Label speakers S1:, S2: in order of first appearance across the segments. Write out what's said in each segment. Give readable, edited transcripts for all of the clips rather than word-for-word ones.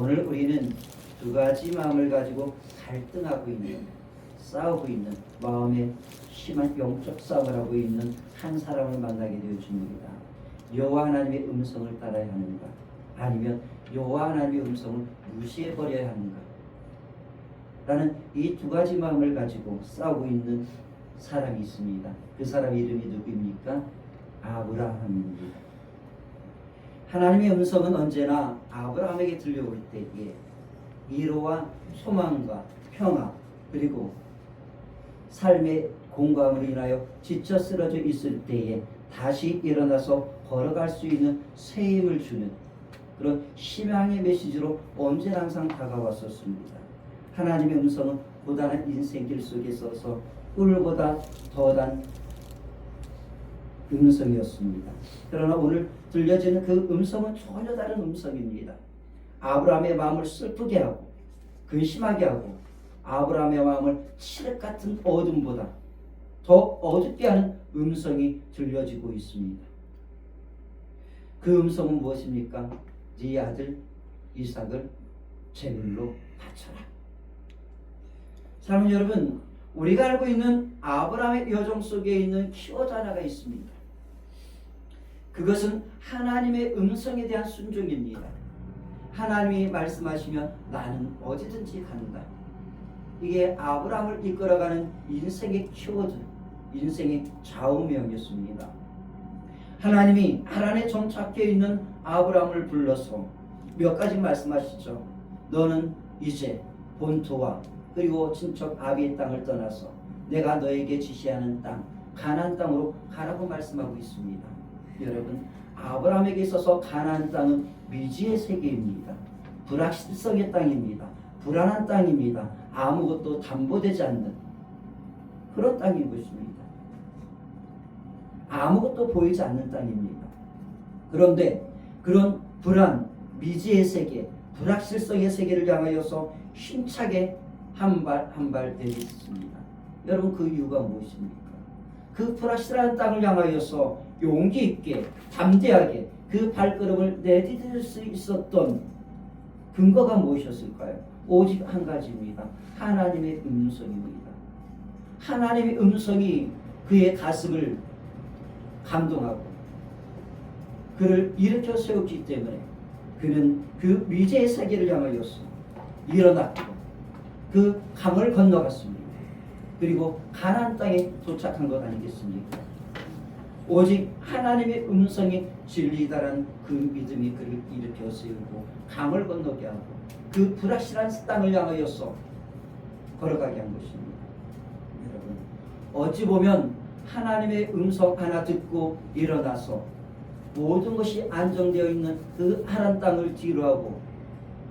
S1: 오늘 우리는 두 가지 마음을 가지고 갈등하고 있는, 싸우고 있는, 마음에 심한 영적 싸움을 하고 있는 한 사람을 만나게 되어집니다. 여호와 하나님의 음성을 따라야 하는가, 아니면 여호와 하나님의 음성을 무시해버려야 하는가 라는 이 두 가지 마음을 가지고 싸우고 있는 사람이 있습니다. 그 사람 이름이 누구입니까? 아브라함입니다. 하나님의 음성은 언제나 아브라함에게 들려올 때에 위로와 소망과 평화, 그리고 삶의 공감으로 인하여 지쳐 쓰러져 있을 때에 다시 일어나서 걸어갈 수 있는 새 힘을 주는 그런 희망의 메시지로 언제나 항상 다가왔었습니다. 하나님의 음성은 고단한 인생길 속에 있어서 꿀보다 더단 음성이었습니다. 그러나 오늘 들려지는 그 음성은 전혀 다른 음성입니다. 아브라함의 마음을 슬프게 하고 근심하게 하고 아브라함의 마음을 칠흑 같은 어둠보다 더 어둡게 하는 음성이 들려지고 있습니다. 그 음성은 무엇입니까? 네 아들 이삭을 제물로 바쳐라. 사랑하는 여러분, 우리가 알고 있는 아브라함의 여정 속에 있는 키워드 하나가 있습니다. 그것은 하나님의 음성에 대한 순종입니다. 하나님이 말씀하시면 나는 어디든지 간다. 이게 아브라함을 이끌어가는 인생의 키워드, 인생의 좌우명이었습니다. 하나님이 하란에 정착해 있는 아브라함을 불러서 몇 가지 말씀하시죠. 너는 이제 본토와 그리고 친척 아비의 땅을 떠나서 내가 너에게 지시하는 땅 가나안 땅으로 가라고 말씀하고 있습니다. 여러분, 아브라함에게 있어서 가나안 땅은 미지의 세계입니다. 불확실성의 땅입니다. 불안한 땅입니다. 아무것도 담보되지 않는 그런 땅인 것입니다. 아무것도 보이지 않는 땅입니다. 그런데 그런 불안, 미지의 세계, 불확실성의 세계를 향하여서 힘차게 한 발 한 발 내딛습니다. 여러분, 그 이유가 무엇입니까? 그 불확실한 땅을 향하여서 용기 있게 담대하게 그 발걸음을 내디딜 수 있었던 근거가 무엇이었을까요? 오직 한 가지입니다. 하나님의 음성입니다. 하나님의 음성이 그의 가슴을 감동하고 그를 일으켜 세웠기 때문에 그는 그 미제의 세계를 향하여서 일어났고 그 강을 건너갔습니다. 그리고 가나안 땅에 도착한 것 아니겠습니까? 오직 하나님의 음성이 진리다란 그 믿음이 그를 일으켜 세우고 강을 건너게 하고 그 불확실한 땅을 향하여서 걸어가게 한 것입니다. 여러분, 어찌 보면 하나님의 음성 하나 듣고 일어나서 모든 것이 안정되어 있는 그 하란 땅을 뒤로하고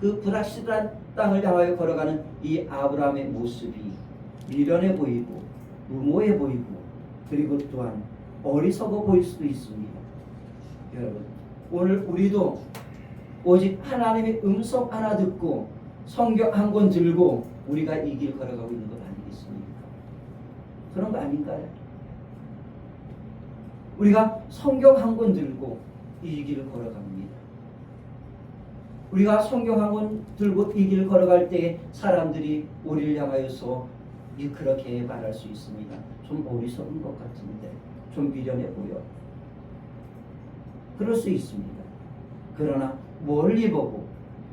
S1: 그 불확실한 땅을 향하여 걸어가는 이 아브라함의 모습이 미련해 보이고 무모해 보이고 그리고 또한 어리석어 보일 수도 있습니다. 여러분, 오늘 우리도 오직 하나님의 음성 하나 듣고 성경 한 권 들고 우리가 이 길 걸어가고 있는 것 아니겠습니까? 그런 거 아닌가요? 우리가 성경 한 권 들고 이 길을 걸어갑니다. 우리가 성경 한 권 들고 이 길을 걸어갈 때 사람들이 우리를 향하여서 그렇게 말할 수 있습니다. 좀 어리석은 것 같은데, 좀 미련해 보여. 그럴 수 있습니다. 그러나 멀리 보고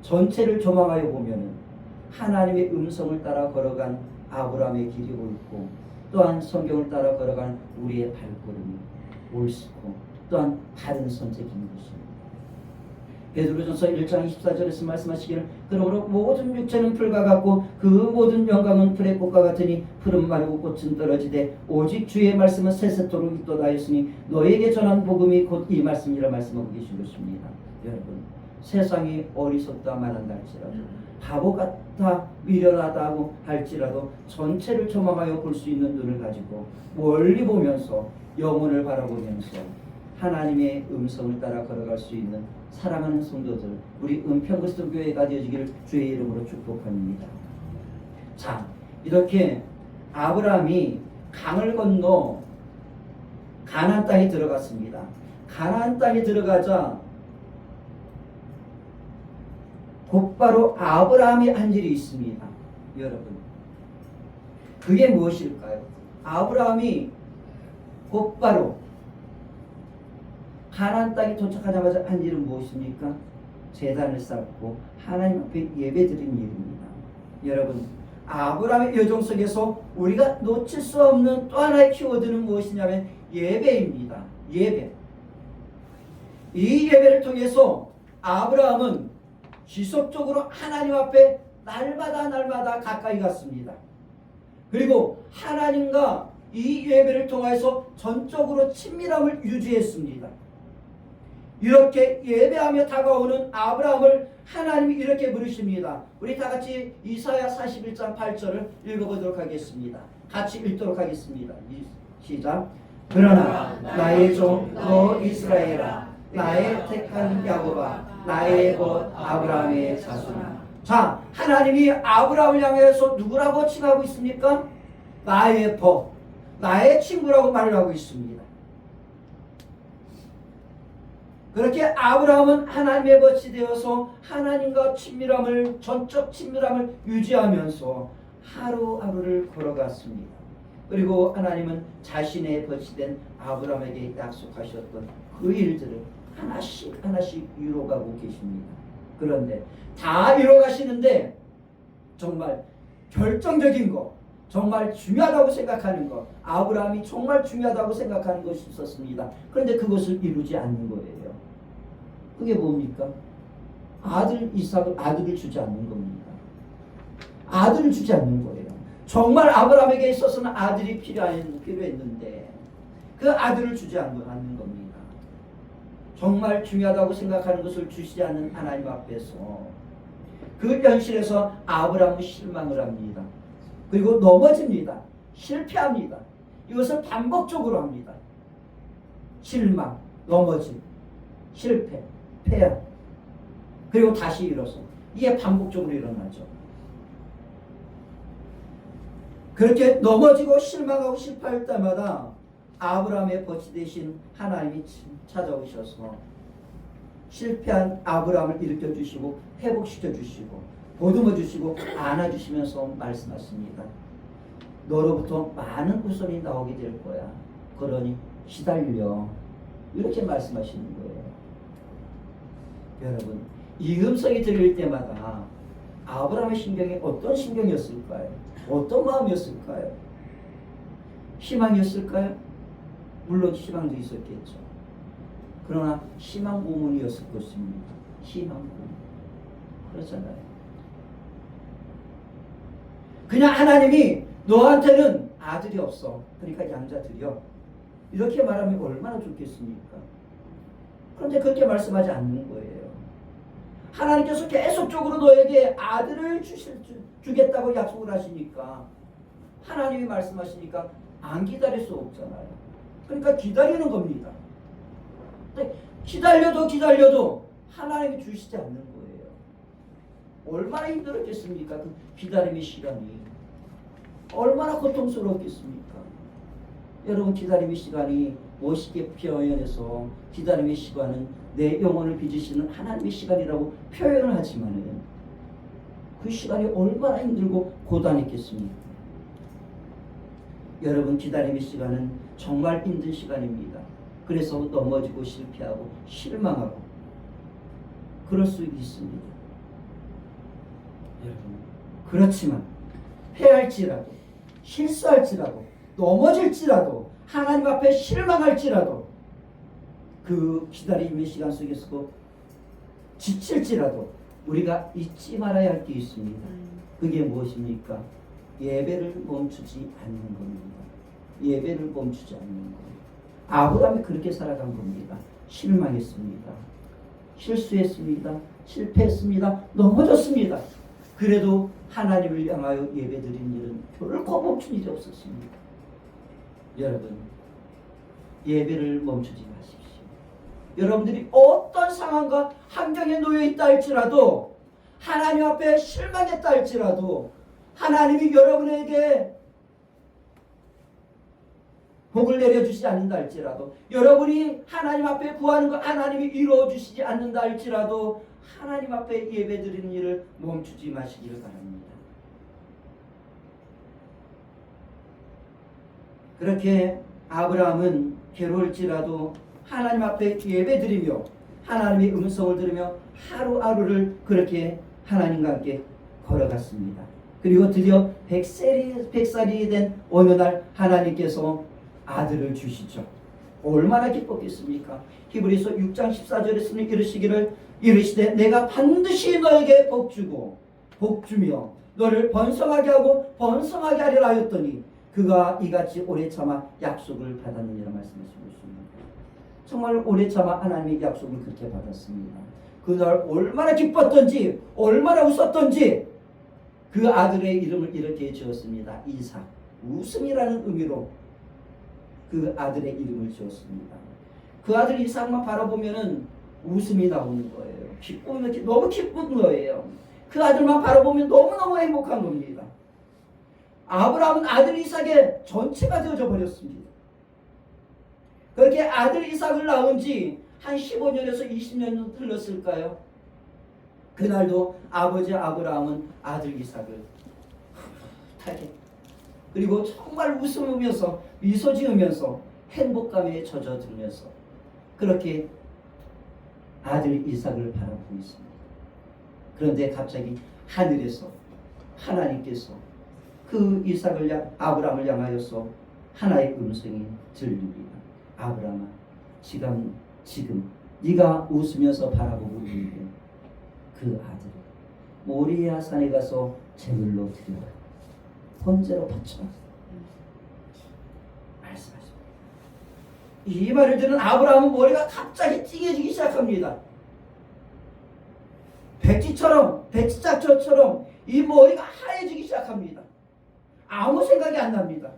S1: 전체를 조망하여 보면은 하나님의 음성을 따라 걸어간 아브라함의 길이 옳고 또한 성경을 따라 걸어간 우리의 발걸음이 옳고 또한 바른 선택인 것입니다. 베드로전서 1장 24절에서 말씀하시기를 그러므로 모든 육체는 풀과 같고 그 모든 영광은 풀의 꽃과 같으니 풀은 마르고 꽃은 떨어지되 오직 주의 말씀은 세세토록 있도다 하였으니 너에게 전한 복음이 곧 이 말씀이라 말씀하고 계신 것입니다. 여러분, 세상이 어리석다 말한다 할지라도 바보 같아 미련하다고 할지라도 전체를 조망하여 볼 수 있는 눈을 가지고 멀리 보면서 영혼을 바라보면서 하나님의 음성을 따라 걸어갈 수 있는 사랑하는 성도들, 우리 은평그리스도교회가 되어지기를 주의 이름으로 축복합니다. 자, 이렇게 아브라함이 강을 건너 가나안 땅에 들어갔습니다. 가나안 땅에 들어가자 곧바로 아브라함이 한 일이 있습니다. 여러분, 그게 무엇일까요? 아브라함이 곧바로 가나안 땅에 도착하자마자 한 일은 무엇입니까? 제단을 쌓고 하나님 앞에 예배드린 일입니다. 여러분, 아브라함의 여정 속에서 우리가 놓칠 수 없는 또 하나의 키워드는 무엇이냐면 예배입니다. 예배. 이 예배를 통해서 아브라함은 지속적으로 하나님 앞에 날마다 가까이 갔습니다. 그리고 하나님과 이 예배를 통해서 전적으로 친밀함을 유지했습니다. 이렇게 예배하며 다가오는 아브라함을 하나님이 이렇게 부르십니다. 우리 다 같이 이사야 41장 8절을 읽어보도록 하겠습니다. 같이 읽도록 하겠습니다. 시작. 그러나 나의 종 너 이스라엘아, 나의 택한 야곱아, 나의 곧 아브라함의 자손아. 자, 하나님이 아브라함을 향해서 누구라고 칭하고 있습니까? 나의 법, 나의 친구라고 말을 하고 있습니다. 그렇게 아브라함은 하나님의 벗이 되어서 하나님과 친밀함을, 전적 친밀함을 유지하면서 하루하루를 걸어갔습니다. 그리고 하나님은 자신의 벗이 된 아브라함에게 약속하셨던 그 일들을 하나씩 이루어가고 계십니다. 그런데 다 이루어가시는데 정말 결정적인 것, 정말 중요하다고 생각하는 것, 아브라함이 정말 중요하다고 생각하는 것이 있었습니다. 그런데 그것을 이루지 않는 거예요. 그게 뭡니까? 아들을 주지 않는 겁니다. 아들을 주지 않는 거예요. 정말 아브라함에게 있어서는 아들이 필요했는데 그 아들을 주지 않는 겁니다. 정말 중요하다고 생각하는 것을 주시지 않는 하나님 앞에서 그 현실에서 아브라함은 실망을 합니다. 그리고 넘어집니다. 실패합니다. 이것을 반복적으로 합니다. 실망, 넘어짐, 실패, 패야. 그리고 다시 일어서. 이게 반복적으로 일어나죠. 그렇게 넘어지고 실망하고 실패할 때마다 아브라함의 벗이 되신 하나님이 찾아오셔서 실패한 아브라함을 일으켜 주시고 회복시켜 주시고 보듬어 주시고 안아 주시면서 말씀하십니다. 너로부터 많은 후손이 나오게 될 거야. 그러니 시달려. 이렇게 말씀하시는 거예요. 여러분, 이 음성이 들릴 때마다 아브라함의 심경이 어떤 심경이었을까요? 어떤 마음이었을까요? 희망이었을까요? 물론 희망도 있었겠죠. 그러나 희망 고문이었을 것입니다. 희망 고문. 그렇잖아요. 그냥 하나님이 너한테는 아들이 없어. 그러니까 양자 드려. 이렇게 말하면 얼마나 좋겠습니까? 그런데 그렇게 말씀하지 않는 거예요. 하나님께서 계속적으로 너에게 아들을 주겠다고 약속을 하시니까 하나님이 말씀하시니까 안 기다릴 수 없잖아요. 그러니까 기다리는 겁니다. 근데 기다려도 하나님이 주시지 않는 거예요. 얼마나 힘들었겠습니까? 그 기다림의 시간이 얼마나 고통스러웠겠습니까? 여러분, 기다림의 시간이 멋있게 표현해서 기다림의 시간은 내 영혼을 빚으시는 하나님의 시간이라고 표현을 하지만은 그 시간이 얼마나 힘들고 고단했겠습니까? 여러분, 기다림의 시간은 정말 힘든 시간입니다. 그래서 넘어지고 실패하고 실망하고 그럴 수 있습니다. 여러분, 그렇지만 패할지라도 실수할지라도 넘어질지라도 하나님 앞에 실망할지라도 그 기다림의 시간 속에서도 지칠지라도 우리가 잊지 말아야 할 게 있습니다. 그게 무엇입니까? 예배를 멈추지 않는 겁니다. 예배를 멈추지 않는 거예요. 아브라함이 그렇게 살아간 겁니다. 실망했습니다. 실수했습니다. 실패했습니다. 넘어졌습니다. 그래도 하나님을 향하여 예배드린 일은 결코 멈춘 일이 없었습니다. 여러분, 예배를 멈추지 마십시오. 여러분들이 어떤 상황과 환경에 놓여 있다 할지라도 하나님 앞에 실망했다 할지라도 하나님이 여러분에게 복을 내려주시지 않는다 할지라도 여러분이 하나님 앞에 구하는 거 하나님이 이루어주시지 않는다 할지라도 하나님 앞에 예배드리는 일을 멈추지 마시기를 바랍니다. 그렇게 아브라함은 괴로울지라도 하나님 앞에 예배드리며 하나님의 음성을 들으며 하루하루를 그렇게 하나님과 함께 걸어갔습니다. 그리고 드디어 100살이 된 어느 날 하나님께서 아들을 주시죠. 얼마나 기뻤겠습니까? 히브리서 6장 14절에 이르시되 내가 반드시 너에게 복주고 복주며 너를 번성하게 하고 번성하게 하리라 하였더니 그가 이같이 오래 참아 약속을 받았느니라 말씀하시고 있습니다. 정말 오래 참아 하나님의 약속을 그렇게 받았습니다. 그날 얼마나 기뻤던지 얼마나 웃었던지 그 아들의 이름을 이렇게 지었습니다. 이삭, 웃음이라는 의미로 그 아들의 이름을 지었습니다. 그 아들 이삭만 바라보면은 웃음이 나오는 거예요. 기쁨이 너무 기쁜 거예요. 그 아들만 바라보면 너무너무 행복한 겁니다. 아브라함은 아들 이삭의 전체가 되어져 버렸습니다. 그렇게 아들 이삭을 낳은 지 한 15년에서 20년 흘렀을까요? 그날도 아버지 아브라함은 아들 이삭을 풋하게 그리고 정말 웃으면서 미소 지으면서 행복감에 젖어들면서 그렇게 아들 이삭을 바라보고 있습니다. 그런데 갑자기 하늘에서 하나님께서 그 이삭을 아브라함을 향하여서 하나의 음성이 들립니다. 아브라함아, 지금 네가 웃으면서 바라보고 있는 그 아들 모리아 산에 가서 제물로 드려라. 번제로 바쳐라. 말씀하십니다. 이 말을 들은 아브라함은 머리가 갑자기 찡해지기 시작합니다. 백지짝처럼 이 머리가 하얘지기 시작합니다. 아무 생각이 안 납니다.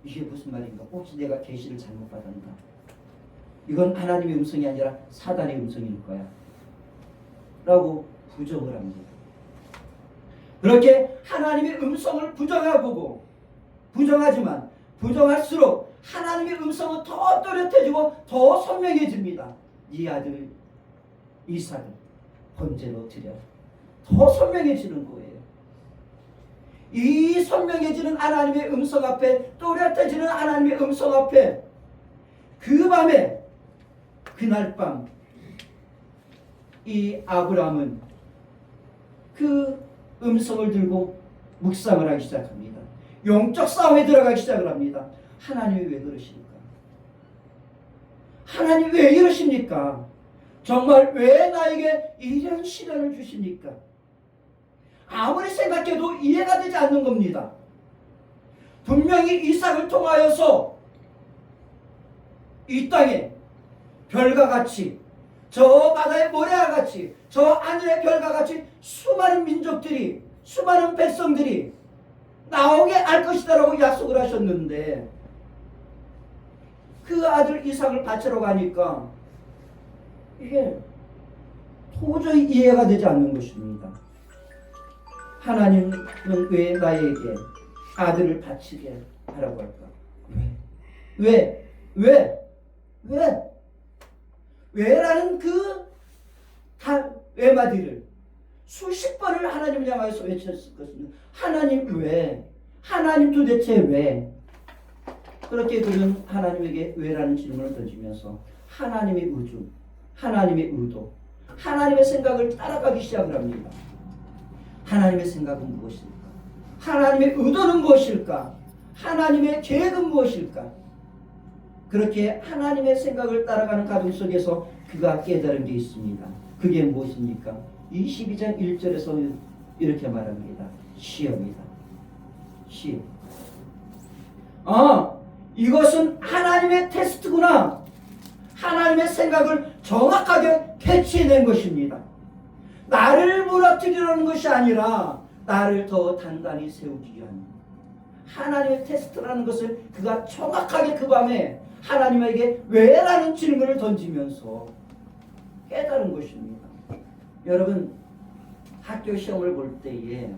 S1: 이게 무슨 말인가? 혹시 내가 계시를 잘못 받았나? 이건 하나님의 음성이 아니라 사단의 음성일 거야 라고 부정을 합니다. 그렇게 하나님의 음성을 부정하지만 부정할수록 하나님의 음성은 더 또렷해지고 더 선명해집니다. 네 아들 이삭을 번제로 드려. 더 선명해지는 거예요. 이 선명해지는 하나님의 음성 앞에, 또렷해지는 하나님의 음성 앞에 그 밤에 그날 밤 이 아브라함은 그 음성을 들고 묵상을 하기 시작합니다. 영적 싸움에 들어가기 시작을 합니다. 하나님이 왜 그러십니까? 하나님 왜 이러십니까? 정말 왜 나에게 이런 시련을 주십니까? 아무리 생각해도 이해가 되지 않는 겁니다. 분명히 이삭을 통하여서 이 땅에 별과 같이 저 바다의 모래와 같이 저 하늘의 별과 같이 수많은 민족들이 수많은 백성들이 나오게 할 것이다라고 약속을 하셨는데 그 아들 이삭을 바치러 가니까 이게 도저히 이해가 되지 않는 것입니다. 하나님은 왜 나에게 아들을 바치게 하라고 할까? 왜라는 그 외마디를 수십 번을 하나님을 향하여서 외쳤을 것입니다. 하나님 왜? 하나님 도대체 왜? 그렇게 그는 하나님에게 왜라는 질문을 던지면서 하나님의 우주, 하나님의 의도, 하나님의 생각을 따라가기 시작을 합니다. 하나님의 생각은 무엇일까? 하나님의 의도는 무엇일까? 하나님의 계획은 무엇일까? 그렇게 하나님의 생각을 따라가는 가정 속에서 그가 깨달은 게 있습니다. 그게 무엇입니까? 22장 1절에서 이렇게 말합니다. 시험이다. 시험. 이것은 하나님의 테스트구나. 하나님의 생각을 정확하게 캐치해낸 것입니다. 나를 무너뜨리려는 것이 아니라 나를 더 단단히 세우기 위한 하나님의 테스트라는 것을 그가 정확하게 그 밤에 하나님에게 왜라는 질문을 던지면서 깨달은 것입니다. 여러분, 학교 시험을 볼 때에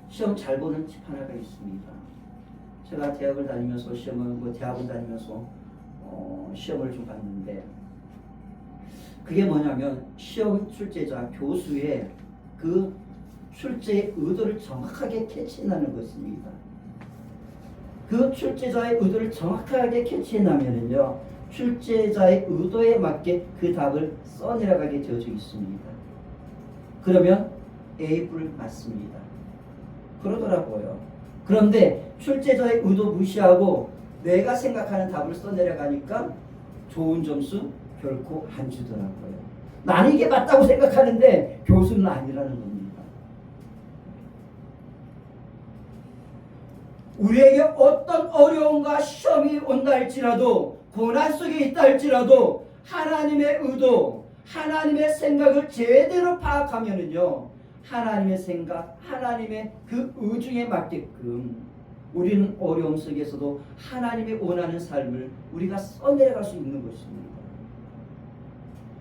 S1: 시험 잘 보는 집 하나가 있습니다. 제가 대학을 다니면서 대학원 다니면서 시험을 좀 봤는데 그게 뭐냐면 시험 출제자 교수의 그 출제의 의도를 정확하게 캐치해내는 것입니다. 그 출제자의 의도를 정확하게 캐치해내면은요, 출제자의 의도에 맞게 그 답을 써내려가게 되어져 있습니다. 그러면 A뿔 맞습니다. 그러더라고요. 그런데 출제자의 의도 무시하고 내가 생각하는 답을 써내려가니까 좋은 점수 결코 안 주더라고요. 나는 이게 맞다고 생각하는데 교수는 아니라는 겁니다. 우리에게 어떤 어려움과 시험이 온다 할지라도, 고난 속에 있다 할지라도 하나님의 의도, 하나님의 생각을 제대로 파악하면은요, 하나님의 생각, 하나님의 그 의중에 맞게끔 우리는 어려움 속에서도 하나님이 원하는 삶을 우리가 써내려갈 수 있는 것입니다.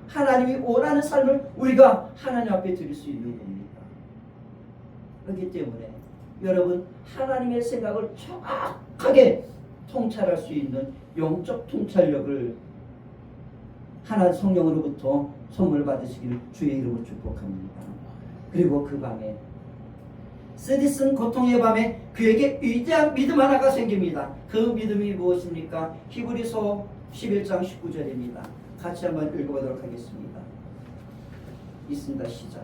S1: 하나님이 원하는 삶을 우리가 하나님 앞에 드릴 수 있는 겁니다. 그렇기 때문에 여러분, 하나님의 생각을 정확하게 통찰할 수 있는 영적 통찰력을 하나님 성령으로부터 선물 받으시기를 주의 이름으로 축복합니다. 그리고 그 밤에, 쓰디쓴 고통의 밤에 그에게 위대한 믿음 하나가 생깁니다. 그 믿음이 무엇입니까? 히브리서 11장 19절입니다. 같이 한번 읽어보도록 하겠습니다. 있습니다. 시작.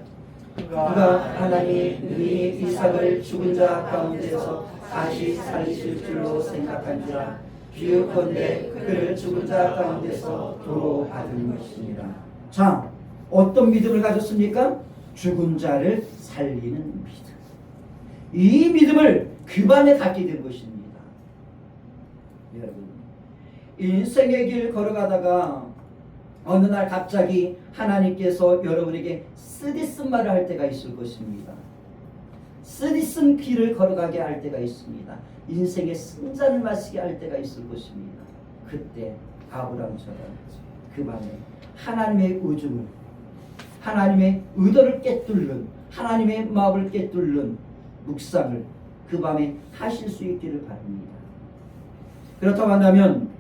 S1: 그가 하나님이 이삭을 죽은 자 가운데서 다시 살리실 줄로 생각한지라 비유컨대 그를 죽은 자 가운데서 도로 받은 것입니다. 자, 어떤 믿음을 가졌습니까? 죽은 자를 살리는 믿음. 이 믿음을 그 밤에 갖게 된 것입니다. 여러분, 인생의 길 걸어가다가 어느 날 갑자기 하나님께서 여러분에게 쓰디쓴 말을 할 때가 있을 것입니다. 쓰디쓴 길을 걸어가게 할 때가 있습니다. 인생의 쓴잔을 마시게 할 때가 있을 것입니다. 그때 아브라함처럼 그 밤에 하나님의 의중을, 하나님의 의도를 꿰뚫는, 하나님의 마음을 꿰뚫는 묵상을 그 밤에 하실 수 있기를 바랍니다. 그렇다고 한다면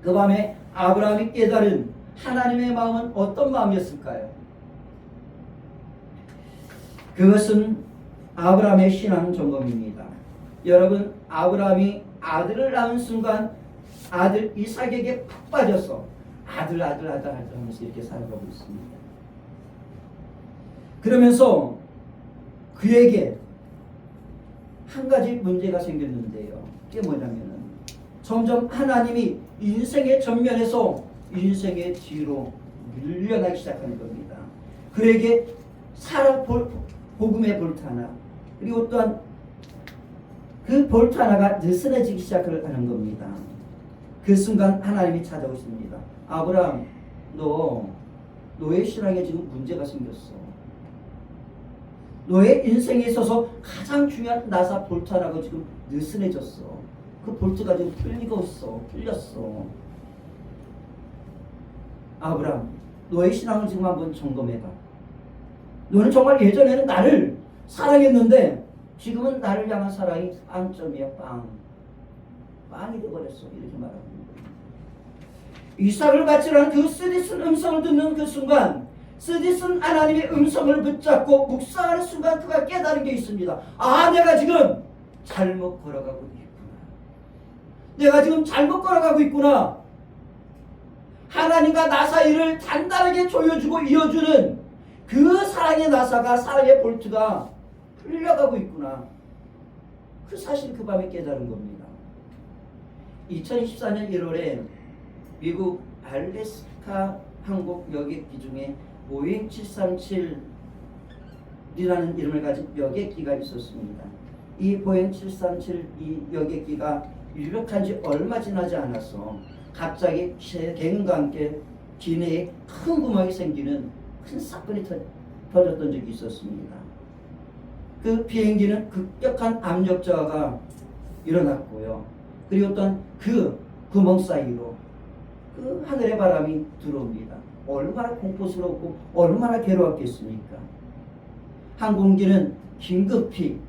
S1: 그 밤에 아브라함이 깨달은 하나님의 마음은 어떤 마음이었을까요? 그것은 아브라함의 신앙 점검입니다. 여러분, 아브라함이 아들을 낳은 순간 아들 이삭에게 푹 빠져서 아들 하면서 이렇게 살아가고 있습니다. 그러면서 그에게 한 가지 문제가 생겼는데요. 그게 뭐냐면은 점점 하나님이 인생의 전면에서 인생의 뒤로 밀려나기 시작하는 겁니다. 그에게 복음의 볼트 하나, 그리고 또한 그 볼트 하나가 느슨해지기 시작하는 겁니다. 그 순간 하나님이 찾아오십니다. 아브라함, 너의 신앙에 지금 문제가 생겼어. 너의 인생에 있어서 가장 중요한 나사 볼트 하나가 지금 느슨해졌어. 그 볼트가 지금 풀렸어. 아브라함, 너의 신앙을 지금 한번 점검해봐. 너는 정말 예전에는 나를 사랑했는데 지금은 나를 향한 사랑이 빵점이야. 빵이 되어버렸어. 이렇게 말하는 거예요. 이삭을 바치라는 그 쓰디쓴 음성을 듣는 그 순간, 쓰디쓴 하나님의 음성을 붙잡고 묵상하는 순간 그가 깨달은 게 있습니다. 내가 지금 잘못 걸어가고 있구나. 내가 지금 잘못 걸어가고 있구나. 하나님과 나 사이를 단단하게 조여주고 이어주는 그 사랑의 나사가, 사랑의 볼트가 풀려가고 있구나. 그 사실 그 밤에 깨달은 겁니다. 2014년 1월에 미국 알래스카 항공 여객기 중에 보잉 737이라는 이름을 가진 여객기가 있었습니다. 이 보잉 737 이 여객기가 유력한 지 얼마 지나지 않아서 갑자기 개응과 함께 기내에 큰 구멍이 생기는 큰 사건이 터졌던 적이 있었습니다. 그 비행기는 급격한 압력 저하가 일어났고요. 그리고 또한 그 구멍 사이로 그 하늘의 바람이 들어옵니다. 얼마나 공포스럽고 얼마나 괴로웠겠습니까? 항공기는 긴급히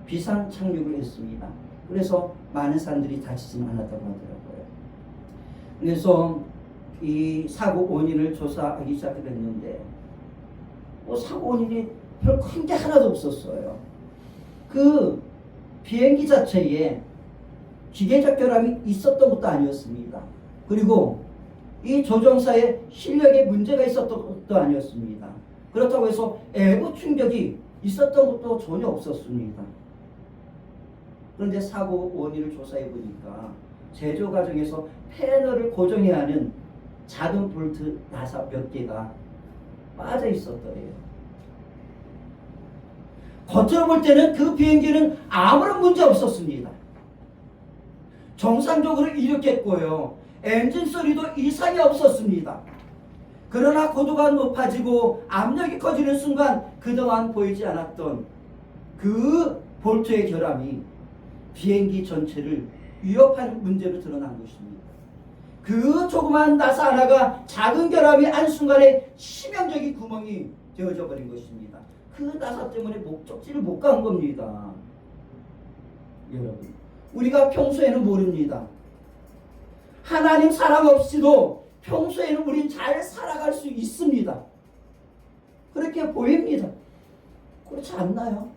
S1: 비상 착륙을 했습니다. 그래서 많은 사람들이 다치지는 않았다고 하더라고요. 그래서 이 사고 원인을 조사하기 시작했는데 사고 원인이 별 큰 게 하나도 없었어요. 그 비행기 자체에 기계적 결함이 있었던 것도 아니었습니다. 그리고 이 조종사의 실력에 문제가 있었던 것도 아니었습니다. 그렇다고 해서 에고 충격이 있었던 것도 전혀 없었습니다. 그런데 사고 원인을 조사해 보니까 제조 과정에서 패널을 고정해야 하는 작은 볼트 나사 몇 개가 빠져 있었더래요. 겉으로 볼 때는 그 비행기는 아무런 문제 없었습니다. 정상적으로 이륙했고요. 엔진 소리도 이상이 없었습니다. 그러나 고도가 높아지고 압력이 커지는 순간 그동안 보이지 않았던 그 볼트의 결함이 비행기 전체를 위협하는 문제로 드러난 것입니다. 그 조그만 나사 하나가 작은 결함이 한순간에 치명적인 구멍이 되어져 버린 것입니다. 그 나사 때문에 목적지를 못 간 겁니다. 여러분, 우리가 평소에는 모릅니다. 하나님 사랑 없이도 평소에는 우린 잘 살아갈 수 있습니다. 그렇게 보입니다. 그렇지 않나요?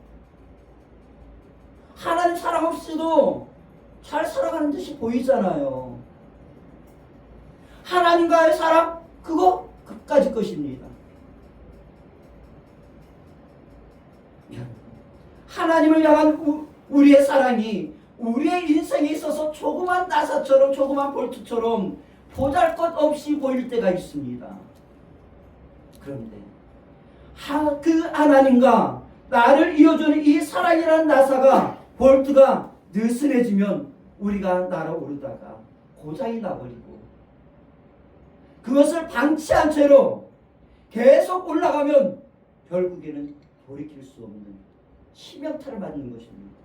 S1: 하나님 사랑 없이도 잘 살아가는 듯이 보이잖아요. 하나님과의 사랑, 그거 끝까지 것입니다. 하나님을 향한 우리의 사랑이 우리의 인생에 있어서 조그만 나사처럼, 조그만 볼트처럼 보잘것없이 보일 때가 있습니다. 그런데 그 하나님과 나를 이어주는 이 사랑이라는 나사가, 볼트가 느슨해지면 우리가 날아오르다가 고장이 나버리고, 그것을 방치한 채로 계속 올라가면 결국에는 돌이킬 수 없는 치명타를 맞는 것입니다.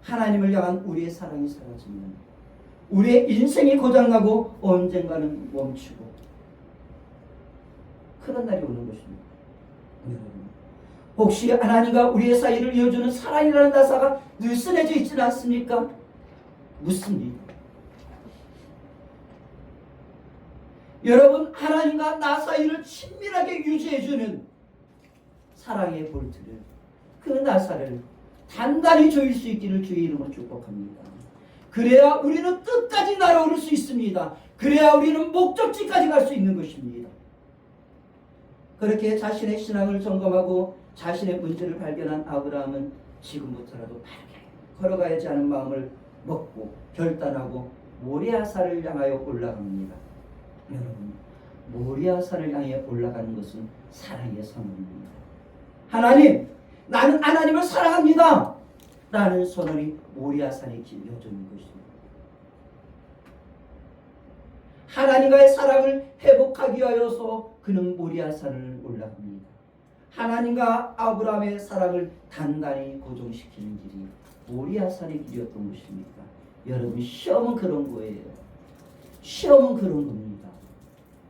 S1: 하나님을 향한 우리의 사랑이 사라지면 우리의 인생이 고장나고 언젠가는 멈추고 그런 날이 오는 것입니다. 혹시 하나님과 우리의 사이를 이어주는 사랑이라는 나사가 느슨해져 있지는 않습니까? 묻습니다. 여러분, 하나님과 나 사이를 친밀하게 유지해주는 사랑의 볼트를, 그 나사를 단단히 조일 수 있기를 주의 이름으로 축복합니다. 그래야 우리는 끝까지 날아오를 수 있습니다. 그래야 우리는 목적지까지 갈 수 있는 것입니다. 그렇게 자신의 신앙을 점검하고 자신의 문제를 발견한 아브라함은 지금부터라도 바르게 걸어가야지 하는 마음을 먹고 결단하고 모리아산을 향하여 올라갑니다. 여러분, 모리아산을 향해 올라가는 것은 사랑의 선언입니다. 하나님, 나는 하나님을 사랑합니다. 라는 선언이 모리아산에 길려지는 것입니다. 하나님과의 사랑을 회복하기 위하여서 그는 모리아산을 올라갑니다. 하나님과 아브라함의 사랑을 단단히 고정시키는 길이 모리아산의 길이었던 것입니다. 여러분, 시험은 그런 거예요. 시험은 그런 겁니다.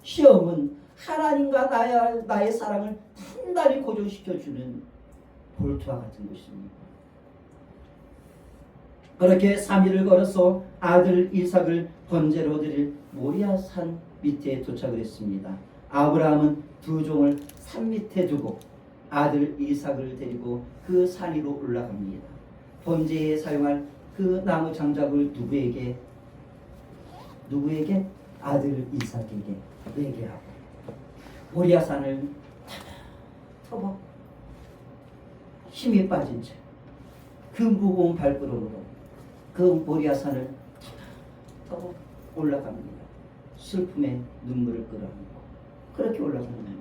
S1: 시험은 하나님과 나의 사랑을 단단히 고정시켜주는 볼트와 같은 것입니다. 그렇게 3일을 걸어서 아들 이삭을 번제로 드릴 모리아산 밑에 도착을 했습니다. 아브라함은 두 종을 산 밑에 두고 아들 이삭을 데리고 그 산 위로 올라갑니다. 번제에 사용할 그 나무 장작을 누구에게? 아들 이삭에게 회개하고 모리아산을 터벅 힘이 빠진 채 그 무거운 발걸음으로 그 모리아산을 터벅 올라갑니다. 슬픔의 눈물을 끌어안고 그렇게 올라가는 겁니다.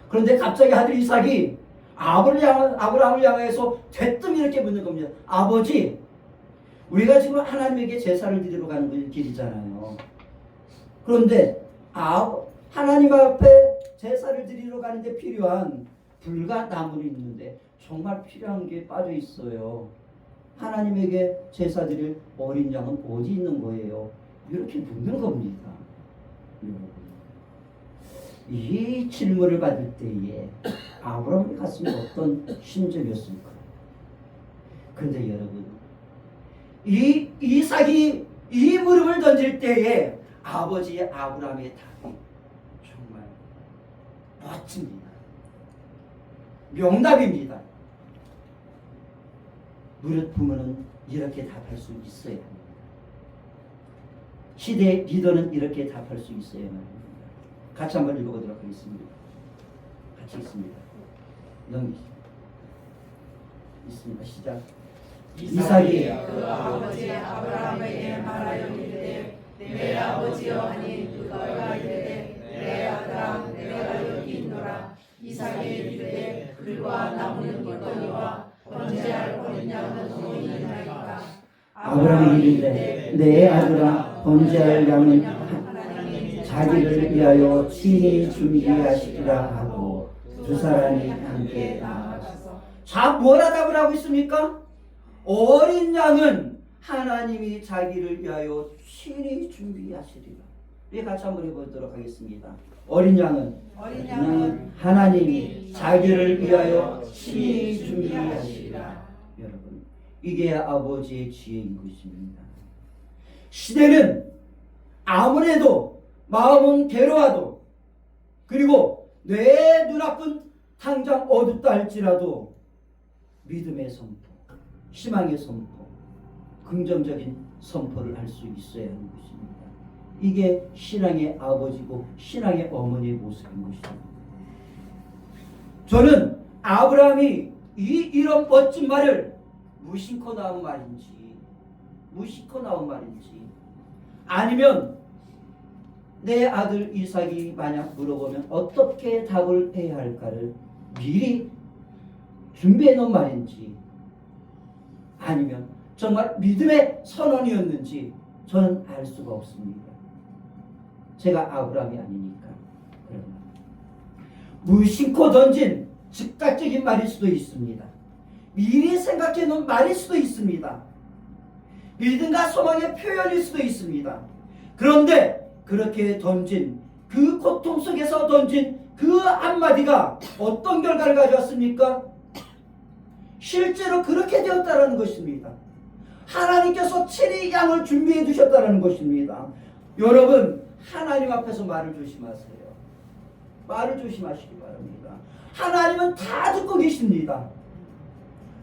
S1: 그런데 갑자기 아들 이삭이 아브라함을 향해서 대뜸 이렇게 묻는 겁니다. 아버지, 우리가 지금 하나님에게 제사를 드리러 가는 길이잖아요. 그런데 하나님 앞에 제사를 드리러 가는데 필요한 불과 나무는 있는데 정말 필요한 게 빠져 있어요. 하나님에게 제사 드릴 어린 양은 어디 있는 거예요? 이렇게 묻는 겁니다. 여러분, 이 질문을 받을 때에 아브라함의 가슴이 어떤 심정이었을까요? 그런데 여러분, 이 이삭이 이 물음을 던질 때에 아버지의 아브라함의 답이 정말 멋집니다. 명답입니다. 무릇 부모는 이렇게 답할 수 있어야 합니다. 시대의 리더는 이렇게 답할 수 있어야만 합니다. 같이 한번 읽어보도록 하겠습니다. 같이 읽습니다. 있습니다. 시작.
S2: 이삭이 그 아버지 아브라함에게 말하여 이르되 내 아버지여 하니 그가 이르되 내 아들아 내가 여기 있노라. 이삭이 이르되 불과 나무는 있거니와 번제할 어린 양은 없느니라.
S1: 아브라함이 이르되 내 아들아 번제할 양은 자기를 위하여 친히 준비하시리라 하고 두 사람이 함께 나아가서 자, 뭐라 답을 하고 있습니까? 어린 양은 하나님이 자기를 위하여 친히 준비하시리라. 우리 같이 한번 해보도록 하겠습니다. 어린 양은 하나님이 자기를 위하여 친히 준비하시리라. 여러분, 이게 아버지의 지혜인 것입니다. 시대는 아무래도 마음은 괴로워도, 그리고 내 눈앞은 당장 어둡다 할지라도 믿음의 선포, 희망의 선포, 긍정적인 선포를 할 수 있어야 하는 것입니다. 이게 신앙의 아버지고 신앙의 어머니의 모습인 것입니다. 저는 아브라함이 이런 멋진 말을 무심코 나온 말인지 아니면 내 아들 이삭이 만약 물어보면 어떻게 답을 해야 할까를 미리 준비해 놓은 말인지, 아니면 정말 믿음의 선언이었는지 저는 알 수가 없습니다. 제가 아브라함이 아니니까. 무심코 던진 즉각적인 말일 수도 있습니다. 미리 생각해 놓은 말일 수도 있습니다. 믿음과 소망의 표현일 수도 있습니다. 그런데 그렇게 던진, 그 고통 속에서 던진 그 한마디가 어떤 결과를 가져왔습니까? 실제로 그렇게 되었다는 것입니다. 하나님께서 친히 양을 준비해 두셨다는 것입니다. 여러분, 하나님 앞에서 말을 조심하세요. 말을 조심하시기 바랍니다. 하나님은 다 듣고 계십니다.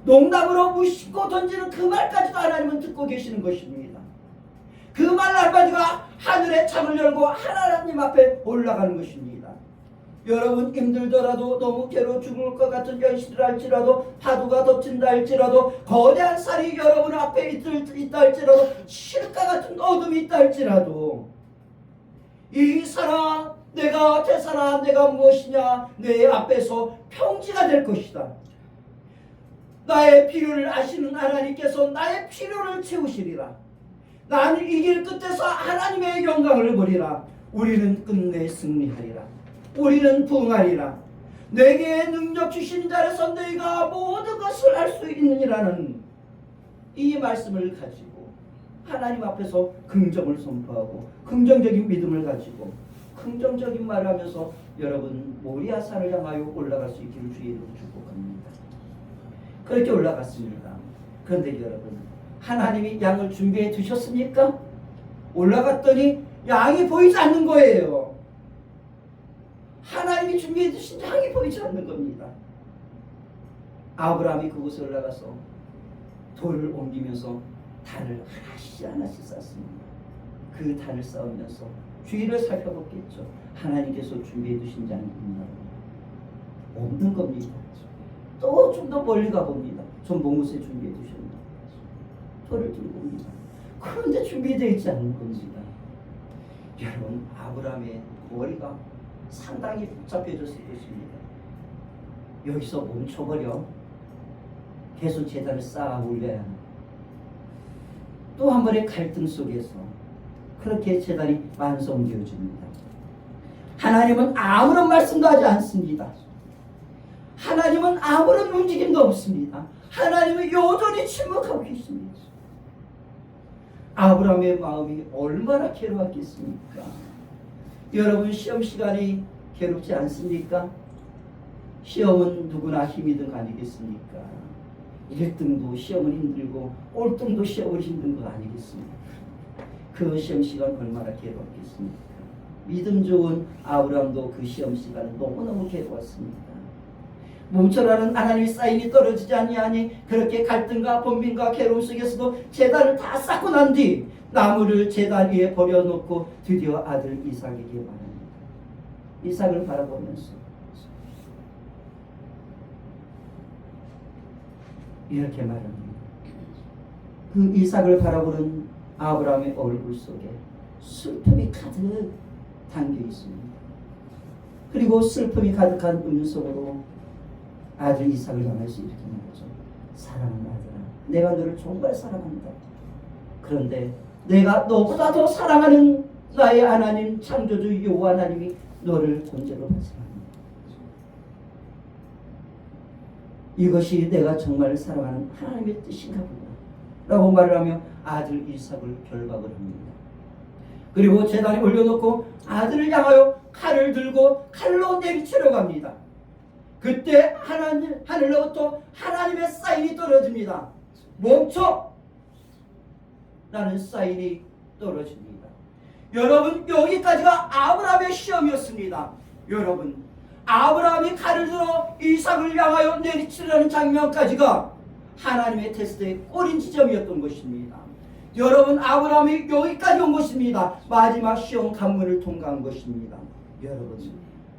S1: 농담으로 무심코 던지는 그 말까지도 하나님은 듣고 계시는 것입니다. 그 말 한마디가 하늘의 창을 열고 하나님 앞에 올라가는 것입니다. 여러분, 힘들더라도 너무 괴로워 죽을 것 같은 현실을 할지라도, 파도가 덮친다 할지라도, 거대한 산이 여러분 앞에 있다 할지라도, 실과 같은 어둠이 있다 할지라도, 이 산아 내가 대산아 내가 무엇이냐, 내 앞에서 평지가 될 것이다. 나의 필요를 아시는 하나님께서 나의 필요를 채우시리라. 나는 이 길 끝에서 하나님의 영광을 보리라. 우리는 끝내 승리하리라. 우리는 부흥하리라. 내게 능력 주신 자라서 너희가 모든 것을 할 수 있느니라는 이 말씀을 가지고 하나님 앞에서 긍정을 선포하고 긍정적인 믿음을 가지고 긍정적인 말을 하면서 여러분 모리아산을 향하여 올라갈 수 있기를 주의 이름으로 축복합니다. 그렇게 올라갔습니다. 그런데 여러분, 하나님이 양을 준비해 두셨습니까? 올라갔더니 양이 보이지 않는 거예요. 하나님이 준비해 두신 양이 보이지 않는 겁니다. 아브라함이 그곳에 올라가서 돌을 옮기면서 단을 하나씩 쌓습니다. 그 단을 쌓으면서 주위를 살펴봤겠죠. 하나님께서 준비해 두신 양이 있나? 없는 겁니다. 또 좀 더 멀리 가봅니다. 전 몽우스에 준비해 두셨나? 돌을 들고 옵니다. 그런데 준비되어 있지 않는 겁니다. 여러분, 아브라함의 머리가 상당히 복잡해졌을 것입니다. 여기서 멈춰버려 계속 제단을 쌓아 올려야 하는, 또 한 번의 갈등 속에서 그렇게 제단이 완성되어집니다. 하나님은 아무런 말씀도 하지 않습니다. 하나님은 아무런 움직임도 없습니다. 하나님은 여전히 침묵하고 계십니다. 아브라함의 마음이 얼마나 괴로웠겠습니까? 여러분, 시험 시간이 괴롭지 않습니까? 시험은 누구나 힘이 든 거 아니겠습니까? 1등도 시험은 힘들고 꼴등도 시험은 힘든 거 아니겠습니까? 그 시험 시간 얼마나 괴로웠겠습니까? 믿음 좋은 아브라함도 그 시험 시간은 너무너무 괴로웠습니다. 몸처라는 하나님의 사인이 떨어지지 아니하니 그렇게 갈등과 번민과 괴로움 속에서도 제단을 다 쌓고 난 뒤 나무를 제단 위에 버려놓고 드디어 아들 이삭에게 말합니다. 이삭을 바라보면서 이렇게 말합니다. 그 이삭을 바라보는 아브라함의 얼굴 속에 슬픔이 가득 담겨 있습니다. 그리고 슬픔이 가득한 음성으로 아들 이삭을 향해서 이렇게 말하죠. 사랑하는 아들아, 내가 너를 정말 사랑한다. 그런데 내가 너보다 더 사랑하는 나의 하나님 창조주 여호와 하나님이 너를 권세로 발생합니다. 이것이 내가 정말 사랑하는 하나님의 뜻인가 보다 라고 말을 하며 아들 이삭을 결박을 합니다. 그리고 제단에 올려놓고 아들을 향하여 칼을 들고 칼로 내리치려 갑니다. 그때 하늘로부터 하나님의 사인이 떨어집니다. 멈춰! 라는 사인이 떨어집니다. 여러분, 여기까지가 아브라함의 시험이었습니다. 여러분, 아브라함이 칼을 들어 이삭을 향하여 내리치려는 장면까지가 하나님의 테스트의 꼬린 지점이었던 것입니다. 여러분, 아브라함이 여기까지 온 것입니다. 마지막 시험 관문을 통과한 것입니다.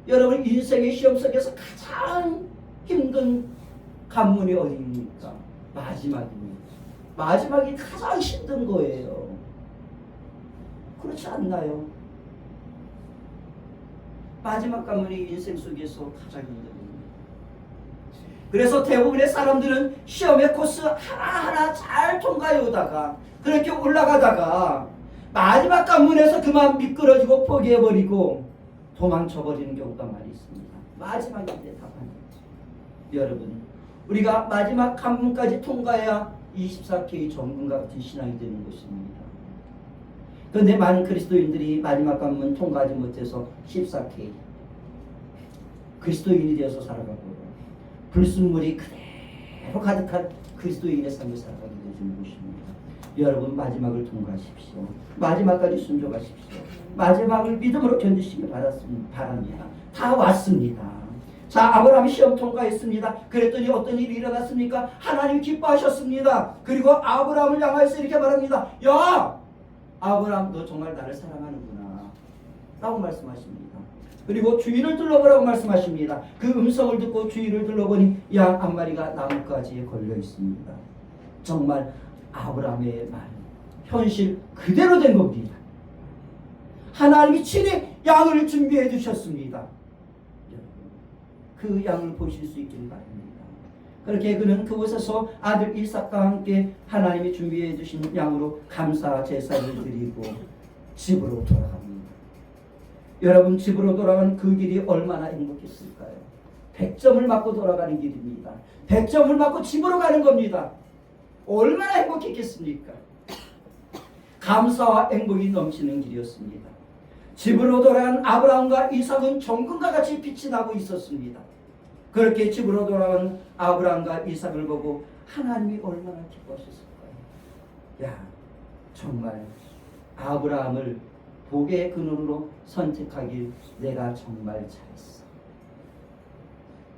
S1: 여러분 인생의 시험 속에서 가장 힘든 관문이 어디입니까? 마지막입니다. 마지막이 가장 힘든 거예요. 그렇지 않나요? 마지막 관문이 인생 속에서 가장 힘듭니다. 그래서 대부분의 사람들은 시험의 코스 하나하나 잘 통과해 오다가 그렇게 올라가다가 마지막 관문에서 그만 미끄러지고 포기해버리고 도망쳐버리는 경우가 많이 있습니다. 마지막인데 답답한 거죠. 여러분, 우리가 마지막 관문까지 통과해야 24K 전문가 같은 신앙이 되는 것입니다. 그런데 많은 그리스도인들이 마지막 관문 통과하지 못해서 14K 그리스도인이 되어서 살아가고 불순물이 그대로 가득한 그리스도인의 삶을 살아가게 되는 것입니다. 여러분, 마지막을 통과하십시오. 마지막까지 순종하십시오. 마지막을 믿음으로 견디시길 바랍니다. 다 왔습니다. 자, 아브라함이 시험 통과했습니다. 그랬더니 어떤 일이 일어났습니까? 하나님 기뻐하셨습니다. 그리고 아브라함을 향해서 이렇게 말합니다. 야! 아브라함, 너 정말 나를 사랑하는구나 라고 말씀하십니다. 그리고 주위를 둘러보라고 말씀하십니다. 그 음성을 듣고 주위를 둘러보니 양 한 마리가 나뭇가지에 걸려 있습니다. 정말 아브라함의 말, 현실 그대로 된 겁니다. 하나님이 친히 양을 준비해 주셨습니다. 그 양을 보실 수 있기를 바랍니다. 그렇게 그는 그곳에서 아들 이삭과 함께 하나님이 준비해 주신 양으로 감사 제사를 드리고 집으로 돌아갑니다. 여러분, 집으로 돌아가는 그 길이 얼마나 행복했을까요? 100점을 맞고 돌아가는 길입니다. 100점을 맞고 집으로 가는 겁니다. 얼마나 행복했겠습니까? 감사와 행복이 넘치는 길이었습니다. 집으로 돌아간 아브라함과 이삭은 정금과 같이 빛이 나고 있었습니다. 그렇게 집으로 돌아간 아브라함과 이삭을 보고 하나님이 얼마나 기뻐하셨을까요? 야, 정말 아브라함을 복의 근원으로 선택하길 내가 정말 잘했어.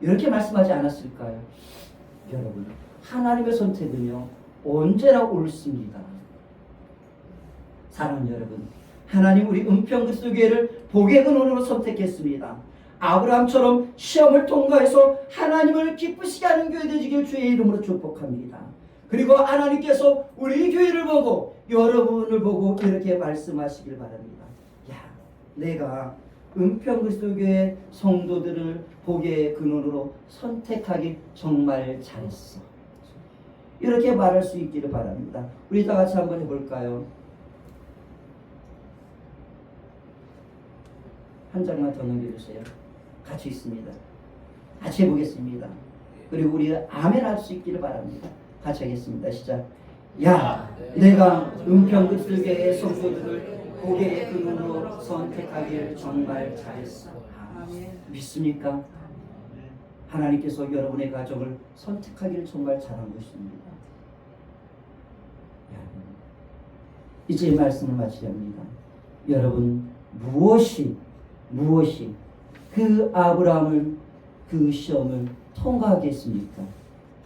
S1: 이렇게 말씀하지 않았을까요? 여러분, 하나님의 선택은요 언제나 옳습니다. 사랑하는 여러분, 하나님 우리 은평그리스도교회를 복의 근원으로 선택했습니다. 아브라함처럼 시험을 통과해서 하나님을 기쁘시게 하는 교회 되시길 주의 이름으로 축복합니다. 그리고 하나님께서 우리 교회를 보고 여러분을 보고 이렇게 말씀하시길 바랍니다. 야, 내가 은평그리스도교회 성도들을 복의 근원으로 선택하기 정말 잘했어. 이렇게 말할 수 있기를 바랍니다. 우리 다 같이 한번 해볼까요? 한 장만 더 넘겨주세요. 같이 있습니다. 같이 해보겠습니다. 그리고 우리 아멘 할 수 있기를 바랍니다. 같이 하겠습니다. 시작. 야, 내가 은평그리스도교회 성도들을 복의 근원으로 선택하길 정말 잘했어. 믿습니까? 하나님께서 여러분의 가정을 선택하기를 정말 잘한 것입니다. 이제 말씀을 마치렵니다. 여러분, 무엇이 그 아브라함을 그 시험을 통과하게 했습니까?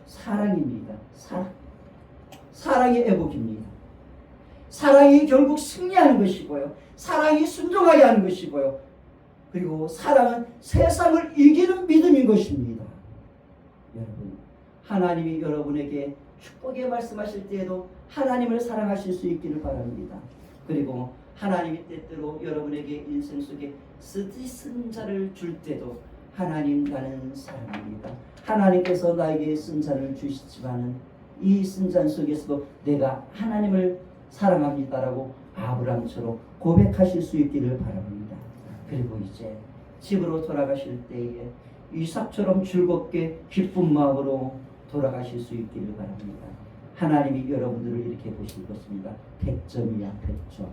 S1: 사랑입니다. 사랑의 애복입니다. 사랑이 결국 승리하는 것이고요. 사랑이 순종하게 하는 것이고요. 그리고 사랑은 세상을 이기는 믿음인 것입니다. 여러분, 하나님이 여러분에게 축복의 말씀하실 때에도 하나님을 사랑하실 수 있기를 바랍니다. 그리고 하나님이 때때로 여러분에게 인생 속에 쓰디쓴 자를 줄 때도 하나님 나는 사랑합니다. 하나님께서 나에게 쓴 자를 주시지만은 이 쓴 잔 속에서도 내가 하나님을 사랑합니다라고 아브라함처럼 고백하실 수 있기를 바랍니다. 그리고 이제 집으로 돌아가실 때에 이삭처럼 즐겁게 기쁜 마음으로 돌아가실 수 있기를 바랍니다. 하나님이 여러분들을 이렇게 보실 것입니다. 100점이야, 100점.